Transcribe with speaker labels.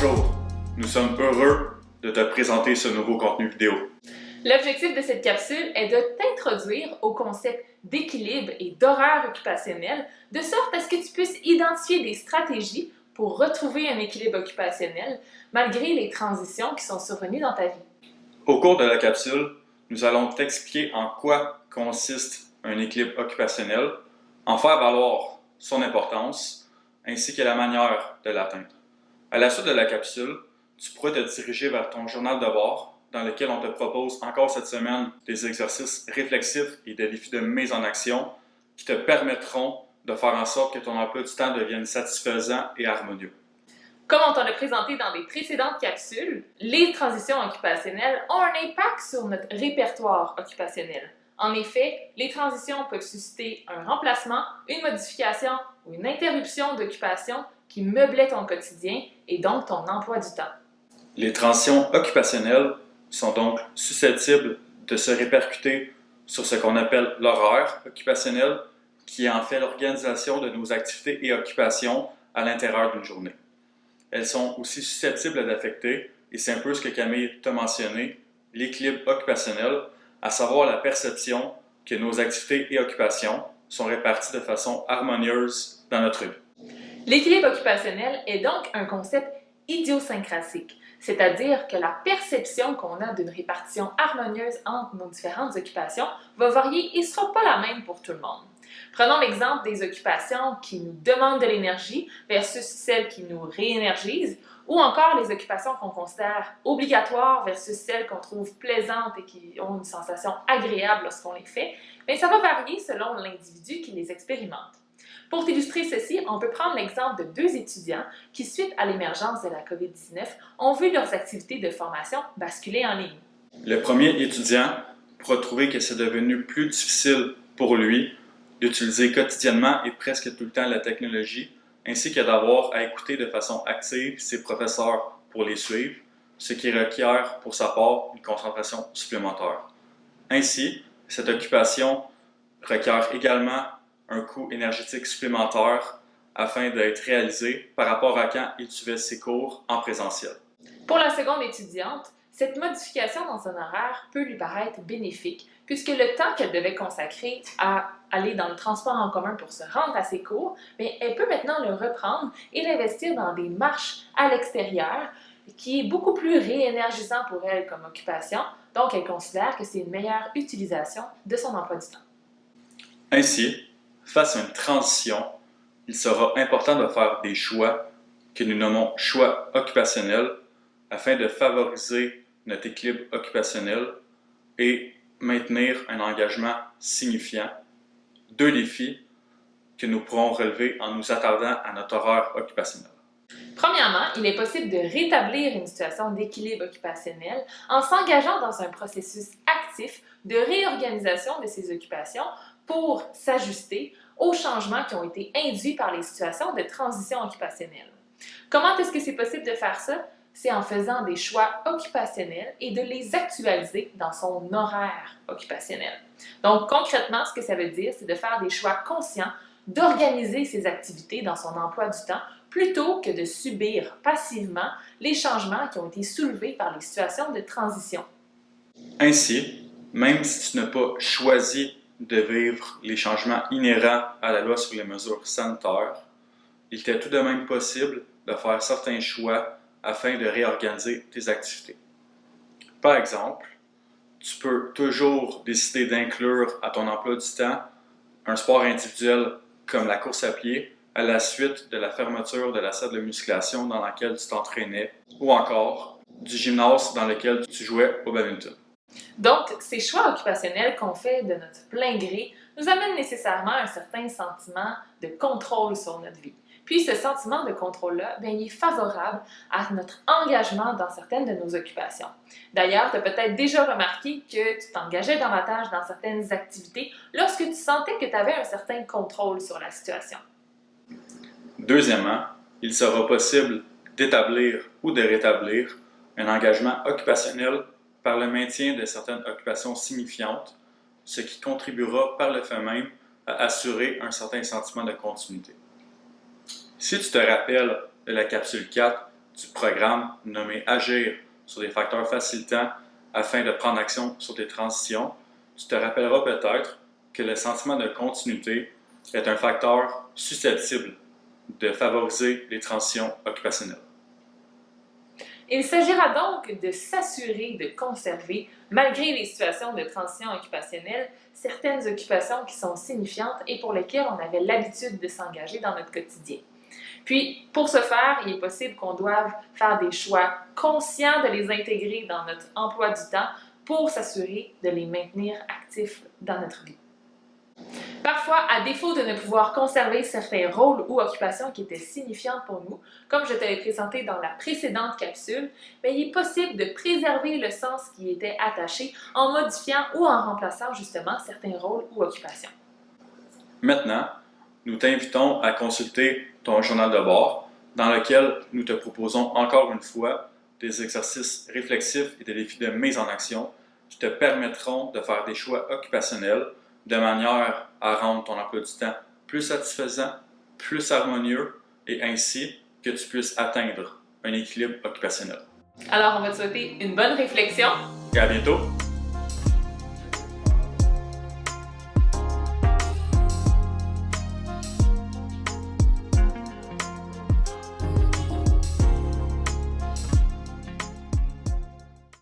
Speaker 1: Bonjour, nous sommes heureux de te présenter ce nouveau contenu vidéo.
Speaker 2: L'objectif de cette capsule est de t'introduire au concept d'équilibre et d'horaire occupationnel, de sorte à ce que tu puisses identifier des stratégies pour retrouver un équilibre occupationnel malgré les transitions qui sont survenues dans ta vie.
Speaker 1: Au cours de la capsule, nous allons t'expliquer en quoi consiste un équilibre occupationnel, en faire valoir son importance, ainsi que la manière de l'atteindre. À la suite de la capsule, tu pourras te diriger vers ton journal de bord, dans lequel on te propose encore cette semaine des exercices réflexifs et des défis de mise en action qui te permettront de faire en sorte que ton emploi du temps devienne satisfaisant et harmonieux.
Speaker 2: Comme on t'en a présenté dans des précédentes capsules, les transitions occupationnelles ont un impact sur notre répertoire occupationnel. En effet, les transitions peuvent susciter un remplacement, une modification ou une interruption d'occupation qui meublait ton quotidien et donc ton emploi du temps.
Speaker 1: Les transitions occupationnelles sont donc susceptibles de se répercuter sur ce qu'on appelle l'horaire occupationnel, qui est en fait l'organisation de nos activités et occupations à l'intérieur d'une journée. Elles sont aussi susceptibles d'affecter, et c'est un peu ce que Camille t'a mentionné, l'équilibre occupationnel, à savoir la perception que nos activités et occupations sont réparties de façon harmonieuse dans notre vie.
Speaker 2: L'équilibre occupationnel est donc un concept idiosyncratique, c'est-à-dire que la perception qu'on a d'une répartition harmonieuse entre nos différentes occupations va varier et ne sera pas la même pour tout le monde. Prenons l'exemple des occupations qui nous demandent de l'énergie versus celles qui nous réénergisent, ou encore les occupations qu'on considère obligatoires versus celles qu'on trouve plaisantes et qui ont une sensation agréable lorsqu'on les fait, mais ça va varier selon l'individu qui les expérimente. Pour t'illustrer ceci, on peut prendre l'exemple de deux étudiants qui, suite à l'émergence de la COVID-19, ont vu leurs activités de formation basculer en ligne.
Speaker 1: Le premier étudiant pourra trouver que c'est devenu plus difficile pour lui d'utiliser quotidiennement et presque tout le temps la technologie, ainsi que d'avoir à écouter de façon active ses professeurs pour les suivre, ce qui requiert pour sa part une concentration supplémentaire. Ainsi, cette occupation requiert également un coût énergétique supplémentaire afin d'être réalisé par rapport à quand il suivait ses cours en présentiel.
Speaker 2: Pour la seconde étudiante, cette modification dans son horaire peut lui paraître bénéfique puisque le temps qu'elle devait consacrer à aller dans le transport en commun pour se rendre à ses cours, mais elle peut maintenant le reprendre et l'investir dans des marches à l'extérieur qui est beaucoup plus réénergisant pour elle comme occupation, donc elle considère que c'est une meilleure utilisation de son emploi du temps.
Speaker 1: Ainsi, face à une transition, il sera important de faire des choix que nous nommons choix occupationnels afin de favoriser notre équilibre occupationnel et maintenir un engagement signifiant. Deux défis que nous pourrons relever en nous attardant à notre horaire occupationnel.
Speaker 2: Premièrement, il est possible de rétablir une situation d'équilibre occupationnel en s'engageant dans un processus actif de réorganisation de ses occupations pour s'ajuster aux changements qui ont été induits par les situations de transition occupationnelle. Comment est-ce que c'est possible de faire ça? C'est en faisant des choix occupationnels et de les actualiser dans son horaire occupationnel. Donc, concrètement, ce que ça veut dire, c'est de faire des choix conscients, d'organiser ses activités dans son emploi du temps plutôt que de subir passivement les changements qui ont été soulevés par les situations de transition.
Speaker 1: Ainsi, même si tu n'as pas choisi de vivre les changements inhérents à la loi sur les mesures sanitaires, il t'est tout de même possible de faire certains choix afin de réorganiser tes activités. Par exemple, tu peux toujours décider d'inclure à ton emploi du temps un sport individuel comme la course à pied à la suite de la fermeture de la salle de musculation dans laquelle tu t'entraînais ou encore du gymnase dans lequel tu jouais au badminton.
Speaker 2: Donc, ces choix occupationnels qu'on fait de notre plein gré nous amènent nécessairement un certain sentiment de contrôle sur notre vie. Puis ce sentiment de contrôle-là, il est favorable à notre engagement dans certaines de nos occupations. D'ailleurs, tu as peut-être déjà remarqué que tu t'engageais davantage dans certaines activités lorsque tu sentais que tu avais un certain contrôle sur la situation.
Speaker 1: Deuxièmement, il sera possible d'établir ou de rétablir un engagement occupationnel par le maintien de certaines occupations signifiantes, ce qui contribuera par le fait même à assurer un certain sentiment de continuité. Si tu te rappelles de la capsule 4 du programme nommé Agir sur des facteurs facilitants afin de prendre action sur tes transitions, tu te rappelleras peut-être que le sentiment de continuité est un facteur susceptible de favoriser les transitions occupationnelles.
Speaker 2: Il s'agira donc de s'assurer de conserver, malgré les situations de transition occupationnelle, certaines occupations qui sont signifiantes et pour lesquelles on avait l'habitude de s'engager dans notre quotidien. Puis, pour ce faire, il est possible qu'on doive faire des choix conscients de les intégrer dans notre emploi du temps pour s'assurer de les maintenir actifs dans notre vie. Parfois, à défaut de ne pouvoir conserver certains rôles ou occupations qui étaient signifiantes pour nous, comme je te l'ai présenté dans la précédente capsule, mais il est possible de préserver le sens qui y était attaché en modifiant ou en remplaçant justement certains rôles ou occupations.
Speaker 1: Maintenant, nous t'invitons à consulter ton journal de bord dans lequel nous te proposons encore une fois des exercices réflexifs et des défis de mise en action qui te permettront de faire des choix occupationnels de manière à rendre ton emploi du temps plus satisfaisant, plus harmonieux et ainsi que tu puisses atteindre un équilibre occupationnel.
Speaker 2: Alors, on va te souhaiter une bonne réflexion.
Speaker 1: Et à bientôt!